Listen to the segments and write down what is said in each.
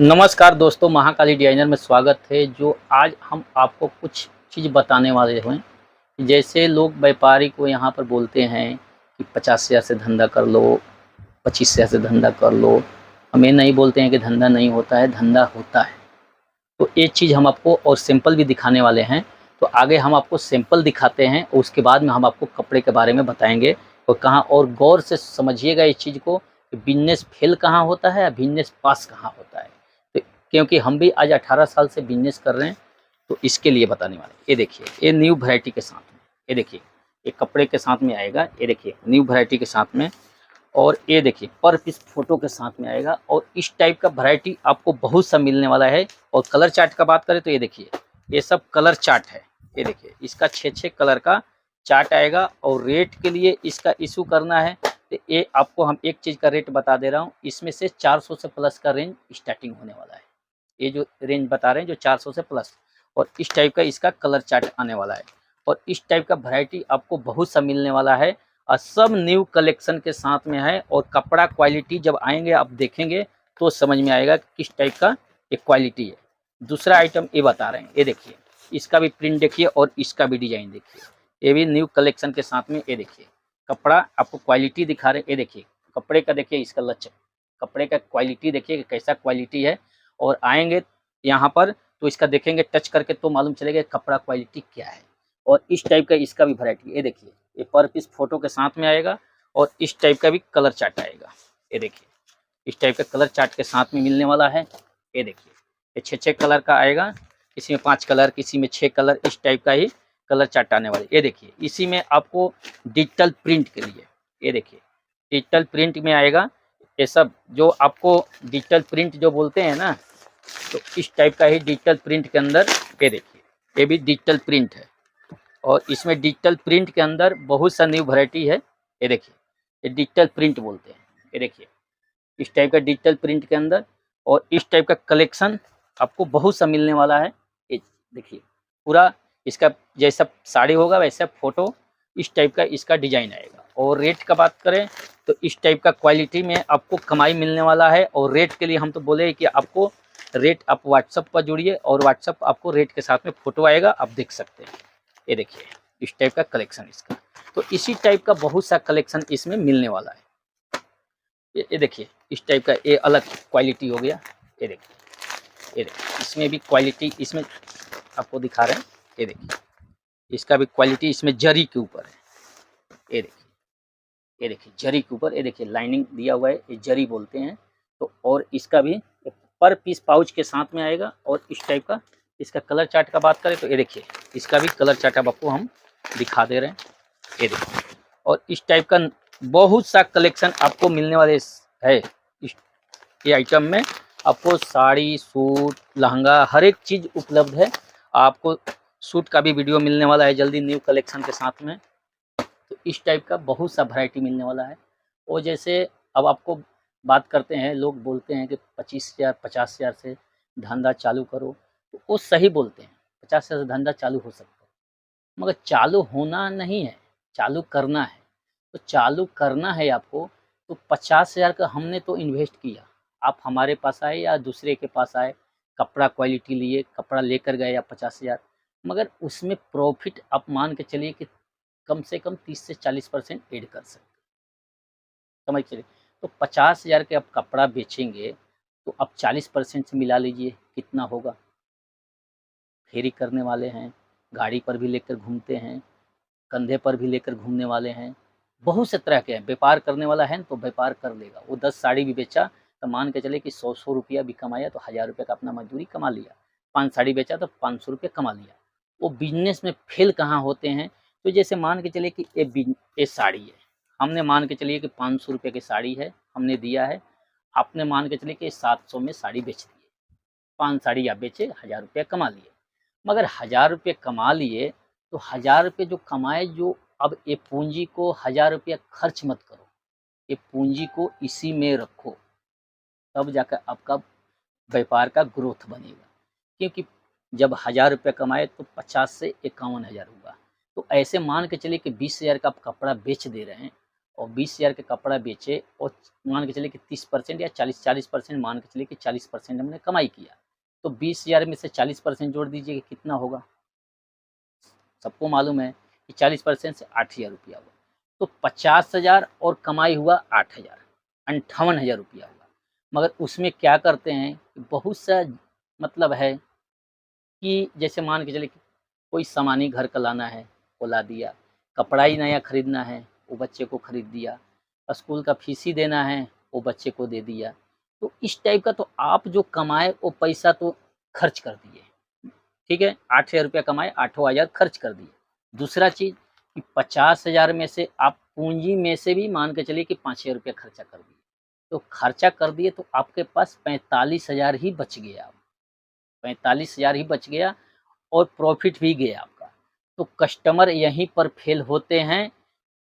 नमस्कार दोस्तों, महाकाली डिजाइनर में स्वागत है। जो आज हम आपको कुछ चीज़ बताने वाले हैं कि जैसे लोग व्यापारी को यहाँ पर बोलते हैं कि 50,000 से धंधा कर लो, 25,000 से धंधा कर लो। हम ये नहीं बोलते हैं कि धंधा नहीं होता है, धंधा होता है। तो ये चीज़ हम आपको और सैंपल भी दिखाने वाले हैं। तो आगे हम आपको सैंपल दिखाते हैं और उसके बाद में हम आपको कपड़े के बारे में बताएँगे और कहाँ और गौर से समझिएगा इस चीज़ को कि बिज़नेस फेल कहाँ होता है, बिज़नेस पास कहाँ होता है। तो क्योंकि हम भी आज 18 साल से बिज़नेस कर रहे हैं, तो इसके लिए बताने वाले हैं। ये देखिए, ये न्यू वैरायटी के साथ में, ये देखिए, ये कपड़े के साथ में आएगा। ये देखिए, न्यू वैरायटी के साथ में। और ये देखिए, पर पीस फ़ोटो के साथ में आएगा और इस टाइप का वैरायटी आपको बहुत सा मिलने वाला है। और कलर चार्ट का बात करें तो ये देखिए, ये सब कलर चार्ट है। ये देखिए, इसका 6-6 कलर का चार्ट आएगा और रेट के लिए इसका इश्यू करना है तो ये आपको हम एक चीज़ का रेट बता दे रहा हूँ, इसमें से 400 से प्लस का रेंज स्टार्टिंग होने वाला है। ये जो रेंज बता रहे हैं जो 400 से प्लस, और इस टाइप का इसका कलर चार्ट आने वाला है। और इस टाइप का वैरायटी आपको बहुत सा मिलने वाला है और सब न्यू कलेक्शन के साथ में है। और कपड़ा क्वालिटी जब आएंगे आप देखेंगे तो समझ में आएगा कि किस टाइप का ये क्वालिटी है। दूसरा आइटम ये बता रहे हैं, ये देखिए, इसका भी प्रिंट देखिए और इसका भी डिजाइन देखिए। ये भी न्यू कलेक्शन के साथ में। ये देखिए, कपड़ा आपको क्वालिटी दिखा रहे हैं। ये देखिए, कपड़े का देखिए, इसका लचक, कपड़े का क्वालिटी देखिए कि कैसा क्वालिटी है। और आएंगे यहाँ पर तो इसका देखेंगे टच करके तो मालूम चलेगा कपड़ा क्वालिटी क्या है। और इस टाइप का इसका भी वैरायटी, ये देखिए, ये पर पीस फोटो के साथ में आएगा और इस टाइप का भी कलर चार्ट आएगा। ये देखिए, इस टाइप का कलर चार्ट के साथ में मिलने वाला है। ये देखिए, ये 6-6 कलर का आएगा, किसी में 5 कलर, किसी में 6 कलर, इस टाइप का ही कलर चार्ट आने वाले। ये देखिए, इसी में आपको डिजिटल प्रिंट के लिए, ये देखिए, डिजिटल प्रिंट में आएगा। ये सब जो आपको डिजिटल प्रिंट जो बोलते हैं ना, तो इस टाइप का ही डिजिटल प्रिंट के अंदर, ये देखिए, ये भी डिजिटल प्रिंट है। और इसमें डिजिटल प्रिंट के अंदर बहुत सा न्यू वैरायटी है। ये देखिए, ये डिजिटल प्रिंट बोलते हैं। ये देखिए, इस टाइप का डिजिटल प्रिंट के अंदर और इस टाइप का कलेक्शन आपको बहुत सा मिलने वाला है। ये देखिए, पूरा इसका जैसा साड़ी होगा वैसा फोटो, इस टाइप का इसका डिजाइन आएगा। और रेट का बात करें तो इस टाइप का क्वालिटी में आपको कमाई मिलने वाला है। और रेट के लिए हम तो बोले कि आपको रेट आप व्हाट्सअप पर जुड़िए और व्हाट्सअप आपको रेट के साथ में फोटो आएगा, आप देख सकते हैं। ये देखिए, इस टाइप का कलेक्शन इसका, तो इसी टाइप का बहुत सा कलेक्शन इसमें मिलने वाला है। ये देखिए, इस टाइप का ये अलग क्वालिटी हो गया। ये देखिए, ये देखिए, इसमें भी क्वालिटी इसमें आपको दिखा रहे हैं। ये देखिए, इसका भी क्वालिटी इसमें जरी के ऊपर है। ये देखिए, ये देखिए, जरी के ऊपर, ये देखिए लाइनिंग दिया हुआ है, ये जरी बोलते हैं। तो और इसका भी पर पीस पाउच के साथ में आएगा। और इस टाइप का इसका कलर चार्ट का बात करें तो ये देखिए, इसका भी कलर चार्ट अब आपको हम दिखा दे रहे हैं। ये देखिए, और इस टाइप का बहुत सा कलेक्शन आपको मिलने वाले है। इस ये आइटम में आपको साड़ी, सूट, लहंगा, हर एक चीज़ उपलब्ध है। आपको सूट का भी वीडियो मिलने वाला है जल्दी न्यू कलेक्शन के साथ में। तो इस टाइप का बहुत सा वैरायटी मिलने वाला है। और जैसे अब आपको बात करते हैं, लोग बोलते हैं कि 25,000 50,000 से धंधा चालू करो, तो वो सही बोलते हैं, 50,000 से धंधा चालू हो सकता है। मगर चालू होना नहीं है, चालू करना है। तो चालू करना है आपको, तो 50,000 का हमने तो इन्वेस्ट किया। आप हमारे पास आए या दूसरे के पास आए, कपड़ा क्वालिटी लिए, कपड़ा लेकर गए आप 50,000, मगर उसमें प्रॉफ़िट आप मान के चलिए कि कम से कम 30 से 40% ऐड कर सकते हैं, समझ चलिए। तो 50,000 के आप कपड़ा बेचेंगे, तो आप 40% से मिला लीजिए कितना होगा। फेरी करने वाले हैं, गाड़ी पर भी लेकर घूमते हैं, कंधे पर भी लेकर घूमने वाले हैं, बहुत से तरह के हैं। व्यापार करने वाला है तो व्यापार कर लेगा। वो 10 साड़ी भी बेचा तो मान के चले कि 100-100 रुपया भी कमाया तो 1000 रुपये का अपना मजदूरी कमा लिया। 5 साड़ी बेचा तो 500 रुपये कमा लिया। वो बिज़नेस में फेल कहाँ होते हैं, तो जैसे मान के चलिए कि ये साड़ी है, हमने मान के चलिए कि 500 रुपये की साड़ी है, हमने दिया है, आपने मान के चलिए कि 700 में साड़ी बेच दी है। 5 साड़ी आप बेचे, 1000 रुपया कमा लिए। मगर 1000 रुपये कमा लिए, तो 1000 रुपये जो कमाए, जो अब ये पूँजी को 1000 रुपया खर्च मत करो, ये पूँजी को इसी में रखो, तब जाकर आपका व्यापार का ग्रोथ बनेगा। क्योंकि जब 1000 रुपया कमाए तो 50 से 51,000 हुआ। तो ऐसे मान के चलिए कि 20,000 का आप कपड़ा बेच दे रहे हैं और 20,000 का कपड़ा बेचे और मान के चलिए कि 30% या 40% मान के चलिए कि 40% हमने कमाई किया, तो 20,000 में से 40% जोड़ दीजिए कि कितना होगा। सबको मालूम है कि 40% से 8,000 रुपया हुआ, तो 50,000 और कमाई हुआ 8,000, 58,000 रुपया हुआ। मगर उसमें क्या करते हैं कि बहुत सा मतलब है कि जैसे मान के चलिए कि कोई सामान ही घर का लाना है, वो ला दिया, कपड़ा ही नया खरीदना है, वो बच्चे को खरीद दिया, स्कूल का फीस ही देना है, वो बच्चे को दे दिया। तो इस टाइप का तो आप जो कमाए वो पैसा तो खर्च कर दिए, ठीक है? 8,000 रुपया कमाए, आठों 1000 खर्च कर दिए। दूसरा चीज़ कि 50,000 में से आप पूँजी में से भी मान के चलिए कि 5,000 रुपया खर्चा कर दिए। तो खर्चा कर दिए तो आपके पास 45,000 ही बच गया, 45,000 ही बच गया और प्रॉफ़िट भी गया आपका। तो कस्टमर यहीं पर फ़ेल होते हैं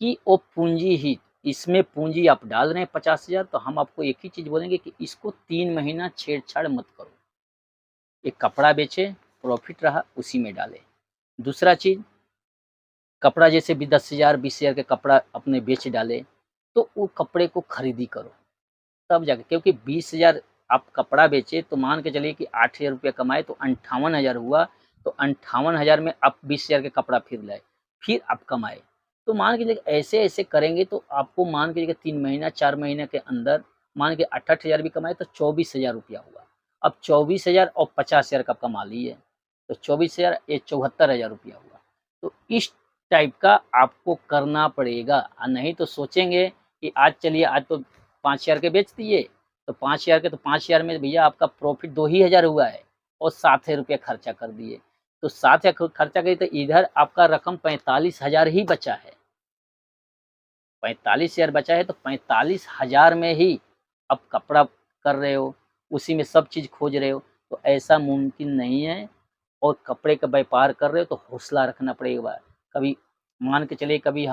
कि वो पूँजी ही, इसमें पूँजी आप डाल रहे हैं 50,000, तो हम आपको एक ही चीज़ बोलेंगे कि इसको 3 महीना छेड़-छाड़ मत करो। एक कपड़ा बेचे, प्रॉफ़िट रहा उसी में डालें। दूसरा चीज़, कपड़ा जैसे भी 10,000 20,000 का कपड़ा आपने बेच डाले, तो वो कपड़े को खरीदी करो, तब जाके, क्योंकि 20,000 आप कपड़ा बेचे तो मान के चलिए कि 8,000 रुपया कमाए तो 58,000 हुआ, तो 58,000 में आप 20,000 का कपड़ा फिर लाए, फिर आप कमाए। तो मान के चलिए ऐसे-ऐसे करेंगे तो आपको मान के चलिए 3 महीना 4 महीने के अंदर मान के 8,000 भी कमाए तो 24,000 रुपया हुआ। अब 24,000 और 50,000 का कमा लिए, तो 24,000 ये 74,000 रुपया हुआ। तो इस टाइप का आपको करना पड़ेगा, नहीं तो सोचेंगे कि आज चलिए आज तो 5,000 के बेच दिए, तो 5,000 के, तो 5,000 में भैया आपका प्रॉफ़िट 2 ही हज़ार हुआ है और 7,000 रुपया खर्चा कर दिए। तो 7,000 खर्चा किए तो इधर आपका रकम 45,000 ही बचा है। 45,000 बचा है तो 45,000 में ही आप कपड़ा कर रहे हो, उसी में सब चीज़ खोज रहे हो, तो ऐसा मुमकिन नहीं है। और कपड़े का व्यापार कर रहे हो तो हौसला रखना पड़ेगा। कभी मान के चलिए कभी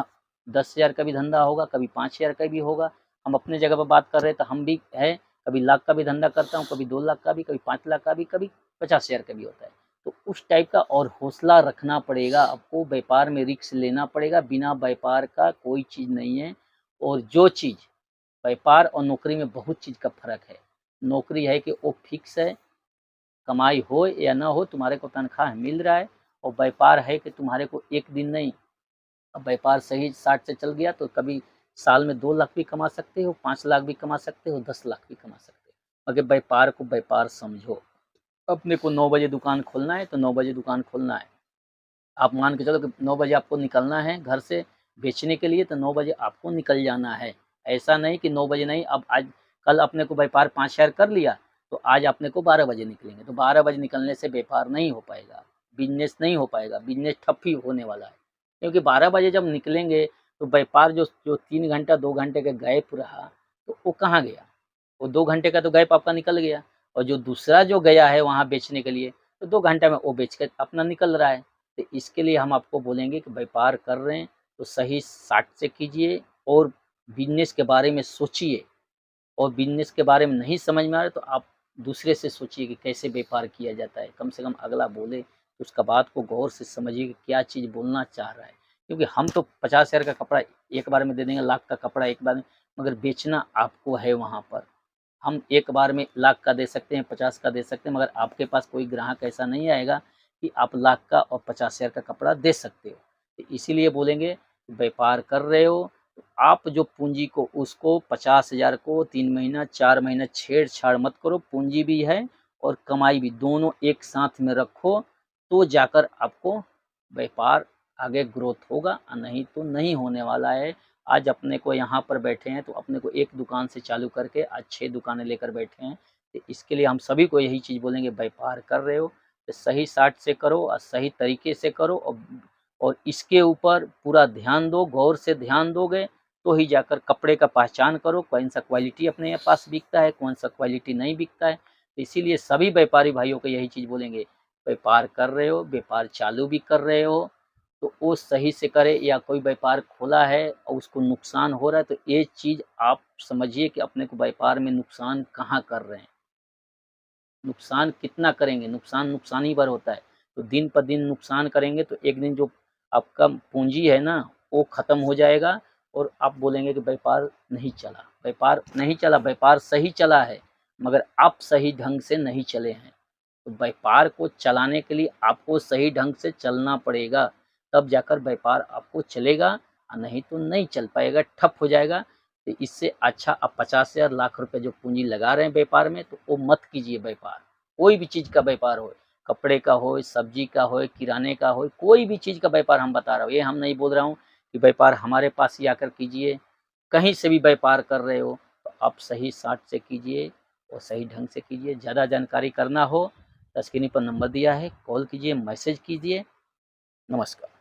10,000 का भी धंधा होगा, कभी 5,000 का भी होगा। हम अपने जगह पर बात कर रहे हैं तो हम भी है, कभी लाख का भी धंधा करता हूँ, कभी 2 लाख का भी, कभी 5 लाख का भी, कभी 50,000 का भी होता है। तो उस टाइप का और हौसला रखना पड़ेगा आपको, व्यापार में रिस्क लेना पड़ेगा, बिना व्यापार का कोई चीज़ नहीं है। और जो चीज़ व्यापार और नौकरी में बहुत चीज़ का फ़र्क है। नौकरी है कि वो फिक्स है, कमाई हो या ना हो तुम्हारे को तनख्वाह मिल रहा है, और व्यापार है कि तुम्हारे को एक दिन नहीं, अब व्यापार सही साट से चल गया तो कभी साल में 2 लाख भी कमा सकते हो, 5 लाख भी कमा सकते हो, 10 लाख भी कमा सकते हो। मगर व्यापार को व्यापार समझो। अपने को 9 बजे दुकान खोलना है तो 9 बजे दुकान खोलना है। आप मान के चलो कि 9 बजे आपको निकलना है घर से बेचने के लिए, तो 9 बजे आपको निकल जाना है। ऐसा नहीं कि 9 बजे नहीं, अब आज कल अपने को व्यापार 5 शेयर कर लिया, तो आज अपने को 12 बजे निकलेंगे, तो 12 बजे निकलने से व्यापार नहीं हो पाएगा, बिज़नेस नहीं हो पाएगा, बिज़नेस ठप ही होने वाला है। क्योंकि 12 बजे जब निकलेंगे, तो व्यापार जो जो 3 घंटा 2 घंटे का गैप रहा, तो वो कहाँ गया? वो 2 घंटे का तो गैप आपका निकल गया, और जो दूसरा जो गया है वहाँ बेचने के लिए, तो 2 घंटे में वो बेच के अपना निकल रहा है। तो इसके लिए हम आपको बोलेंगे कि व्यापार कर रहे हैं तो सही साट से कीजिए, और बिज़नेस के बारे में सोचिए, और बिज़नेस के बारे में नहीं समझ में आ रहा है तो आप दूसरे से सोचिए कि कैसे व्यापार किया जाता है। कम से कम अगला बोले तो उसका बात को गौर से समझिए कि क्या चीज़ बोलना चाह रहा है। क्योंकि हम तो 50,000 का कपड़ा एक बार में दे देंगे, लाख का कपड़ा एक बार में, मगर बेचना आपको है वहाँ पर। हम एक बार में लाख का दे सकते हैं, 50 का दे सकते हैं, मगर आपके पास कोई ग्राहक ऐसा नहीं आएगा कि आप लाख का और 50,000 का कपड़ा दे सकते हो। तो इसीलिए बोलेंगे, व्यापार कर रहे हो, तो आप जो पूँजी को उसको 50,000 को 3 महीना 4 महीना छेड़-छाड़ मत करो, पूँजी भी है और कमाई भी, दोनों एक साथ में रखो, तो जाकर आपको व्यापार आगे ग्रोथ होगा, नहीं तो नहीं होने वाला है। आज अपने को यहाँ पर बैठे हैं तो अपने को एक दुकान से चालू करके आज 6 दुकानें लेकर बैठे हैं। तो इसके लिए हम सभी को यही चीज़ बोलेंगे, व्यापार कर रहे हो तो सही साट से करो और सही तरीके से करो, और इसके ऊपर पूरा ध्यान दो, गौर से ध्यान दोगे तो ही जाकर कपड़े का पहचान करो, कौन-सा क्वालिटी अपने पास बिकता है, कौन-सा क्वालिटी नहीं बिकता है। तो इसीलिए सभी व्यापारी भाइयों को यही चीज़ बोलेंगे, व्यापार कर रहे हो, व्यापार चालू भी कर रहे हो, तो वो सही से करे, या कोई व्यापार खोला है और उसको नुकसान हो रहा है, तो ये चीज़ आप समझिए कि अपने को व्यापार में नुकसान कहाँ कर रहे हैं। नुकसान कितना करेंगे, नुकसान ही भर होता है। तो दिन पर दिन नुकसान करेंगे तो एक दिन जो आपका पूँजी है ना, वो ख़त्म हो जाएगा, और आप बोलेंगे कि व्यापार नहीं चला। व्यापार नहीं चला, व्यापार सही चला है, मगर आप सही ढंग से नहीं चले हैं। तो व्यापार को चलाने के लिए आपको सही ढंग से चलना पड़ेगा, तब जाकर व्यापार आपको चलेगा, नहीं तो नहीं चल पाएगा, ठप हो जाएगा। तो इससे अच्छा आप 50,000 लाख रुपए जो पूँजी लगा रहे हैं व्यापार में, तो वो मत कीजिए व्यापार। कोई भी चीज़ का व्यापार हो, कपड़े का हो, सब्जी का हो, किराने का हो, कोई भी चीज़ का व्यापार हम बता रहा हूँ। ये हम नहीं बोल रहा हूँ कि व्यापार हमारे पास ही आकर कीजिए। कहीं से भी व्यापार कर रहे हो, तो आप सही साट से कीजिए और सही ढंग से कीजिए। ज़्यादा जानकारी करना हो, स्क्रीन पर नंबर दिया है, कॉल कीजिए, मैसेज कीजिए। नमस्कार।